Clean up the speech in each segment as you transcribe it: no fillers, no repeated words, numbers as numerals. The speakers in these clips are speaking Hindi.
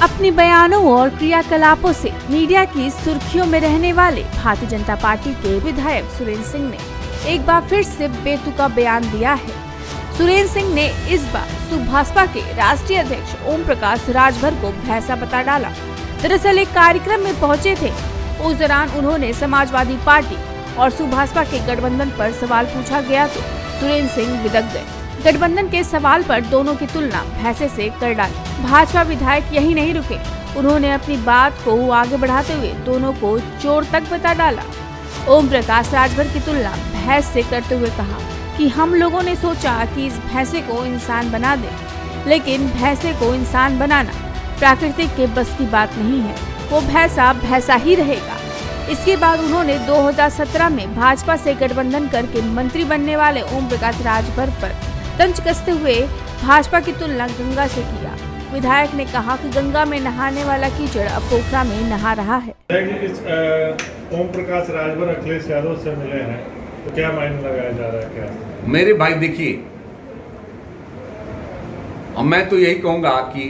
अपने बयानों और क्रियाकलापों से मीडिया की सुर्खियों में रहने वाले भारतीय जनता पार्टी के विधायक सुरेंद्र सिंह ने एक बार फिर से बेतुका बयान दिया है। सुरेंद्र सिंह ने इस बार सुभाषपा के राष्ट्रीय अध्यक्ष ओम प्रकाश राजभर को भैंसा बता डाला। दरअसल एक कार्यक्रम में पहुंचे थे, उस दौरान उन्होंने समाजवादी पार्टी और सुभाषपा के गठबंधन पर सवाल पूछा गया तो सुरेंद्र सिंह बिदक गए। गठबंधन के सवाल पर दोनों की तुलना भैंसे से कर डाली। भाजपा विधायक यही नहीं रुके, उन्होंने अपनी बात को आगे बढ़ाते हुए दोनों को चोर तक बता डाला। ओम प्रकाश राजभर की तुलना भैंस से करते हुए कहा कि हम लोगों ने सोचा कि इस भैंसे को इंसान बना दें, लेकिन भैंसे को इंसान बनाना प्राकृतिक के बस की बात नहीं है, वो भैंसा भैंसा ही रहेगा। इसके बाद उन्होंने 2017 में भाजपा से गठबंधन करके मंत्री बनने वाले ओम प्रकाश राजभर पर तंज कसते हुए भाजपा की तुलना गंगा से किया। विधायक ने कहा कि गंगा में नहाने वाला कीचड़ अब पोखरा में नहा रहा है। ओम प्रकाश राजभर अखिलेश यादव से मिले हैं, तो क्या मायने लगाया जा रहा है? क्या मेरे भाई देखिए, और मैं तो यही कहूंगा कि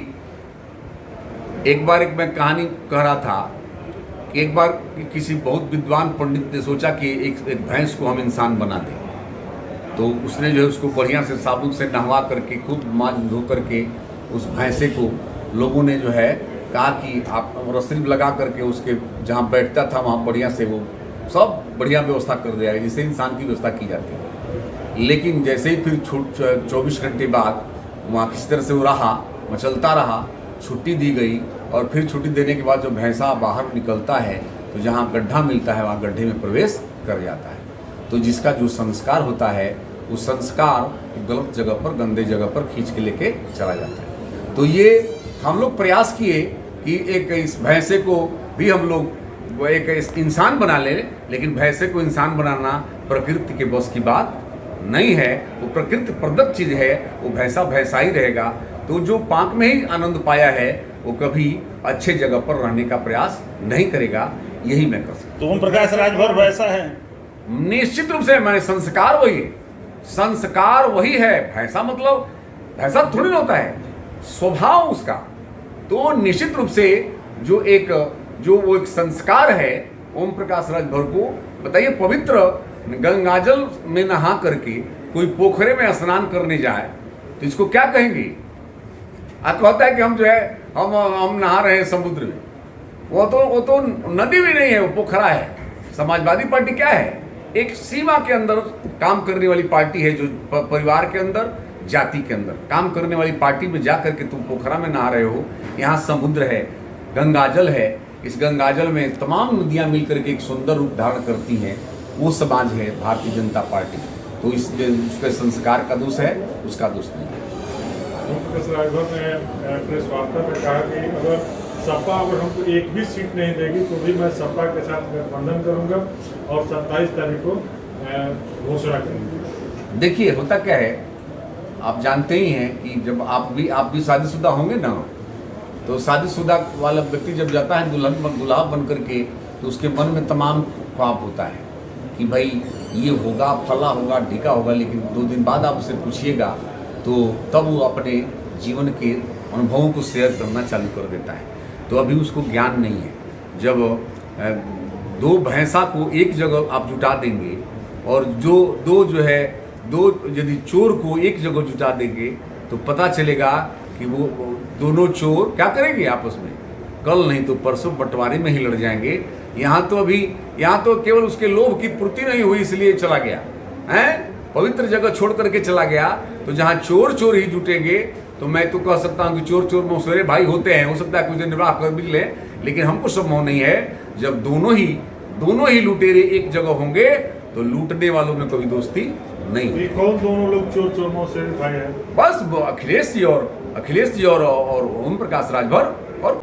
एक मैं कहानी कह रहा था कि एक बार किसी बहुत विद्वान पंडित ने सोचा कि एक भैंस को हम इंसान बना दें, तो उसने जो है उसको बढ़िया से साबुन से नहवा करके खुद मांज धो करके उस भैंसे को लोगों ने जो है कहा कि आप रस्सी लगा करके उसके जहाँ बैठता था वहाँ बढ़िया से वो सब बढ़िया व्यवस्था कर दिया है, जिससे इंसान की व्यवस्था की जाती है। लेकिन जैसे ही फिर 24 घंटे बाद वहाँ किसी तरह से वो रहा, मचलता रहा, छुट्टी दी गई और फिर छुट्टी देने के बाद जो भैंसा बाहर निकलता है तो जहाँ गड्ढा मिलता है वहाँ गड्ढे में प्रवेश कर जाता है। तो जिसका जो संस्कार होता है वो संस्कार गलत जगह पर, गंदे जगह पर खींच के लेके चला जाता है। तो ये हम लोग प्रयास किए कि एक इस भैंसे को भी हम लोग एक इंसान बना ले, लेकिन भैंसे को इंसान बनाना प्रकृति के बस की बात नहीं है। वो प्रकृति प्रदत्त चीज है, वो भैंसा भैंसा ही रहेगा। तो जो पाक में ही आनंद पाया है वो कभी अच्छे जगह पर रहने का प्रयास नहीं करेगा, यही मैं कर सकता। तो ओम प्रकाश राजभर वैसा है? निश्चित रूप से मैंने संस्कार वही है, संस्कार वही है। भैंसा मतलब भैंसा थोड़ी ना होता है, स्वभाव उसका। तो निश्चित रूप से जो वो एक संस्कार है ओम प्रकाश राजभर को, बताइए पवित्र गंगाजल में नहा करके कोई पोखरे में स्नान करने जाए तो इसको क्या कहेंगे? आप कहता है कि हम जो है हम नहा रहे हैं समुद्र में, वो तो नदी भी नहीं है, वो पोखरा है। समाजवादी पार्टी क्या है? एक सीमा के अंदर काम करने वाली पार्टी है, जो परिवार के अंदर, जाति के अंदर काम करने वाली पार्टी में जा करके तुम पोखरा में नहा रहे हो। यहाँ समुद्र है, गंगाजल है, इस गंगाजल में तमाम नदियाँ मिलकर के एक सुंदर रूप धारण करती हैं। वो समाज है भारतीय जनता पार्टी। तो उसके संस्कार का दोष है, उसका दोष नहीं है। ओम प्रकाश राजभर ने प्रेस वार्ता में कहा कि अगर सपा अगर हमको एक भी सीट नहीं देगी तो भी मैं सपा के साथ गठबंधन करूंगा और 27 तारीख को घोषणा करूंगा। देखिए होता क्या है, आप जानते ही हैं कि जब आप भी शादीशुदा होंगे ना, तो शादीशुदा वाला व्यक्ति जब जाता है दुल्हा बन करके, तो उसके मन में तमाम ख्वाब होता है कि भाई ये होगा, फला होगा, ढीका होगा। लेकिन 2 दिन बाद आप उससे पूछिएगा तो तब वो अपने जीवन के अनुभवों को शेयर करना चालू कर देता है। तो अभी उसको ज्ञान नहीं है। जब 2 भैंसा को एक जगह आप जुटा देंगे और दो यदि चोर को एक जगह जुटा देंगे तो पता चलेगा कि वो दोनों चोर क्या करेंगे आपस में, कल नहीं तो परसों बंटवारे में ही लड़ जाएंगे। यहाँ तो केवल उसके लोभ की पूर्ति नहीं हुई इसलिए चला गया है, पवित्र जगह छोड़ करके चला गया। तो जहाँ चोर ही जुटेंगे तो मैं तो कह सकता हूँ कि चोर मौसरे भाई होते हैं, हो सकता है कुछ दिन निर्वाह कर भी ले, लेकिन हमको संभव नहीं है। जब दोनों ही लुटेरे एक जगह होंगे तो लूटने वालों में कभी दोस्ती नहीं। कौन दोनों लोग चोर मौसरे भाई हैं? बस अखिलेश जी और ओम प्रकाश राजभर और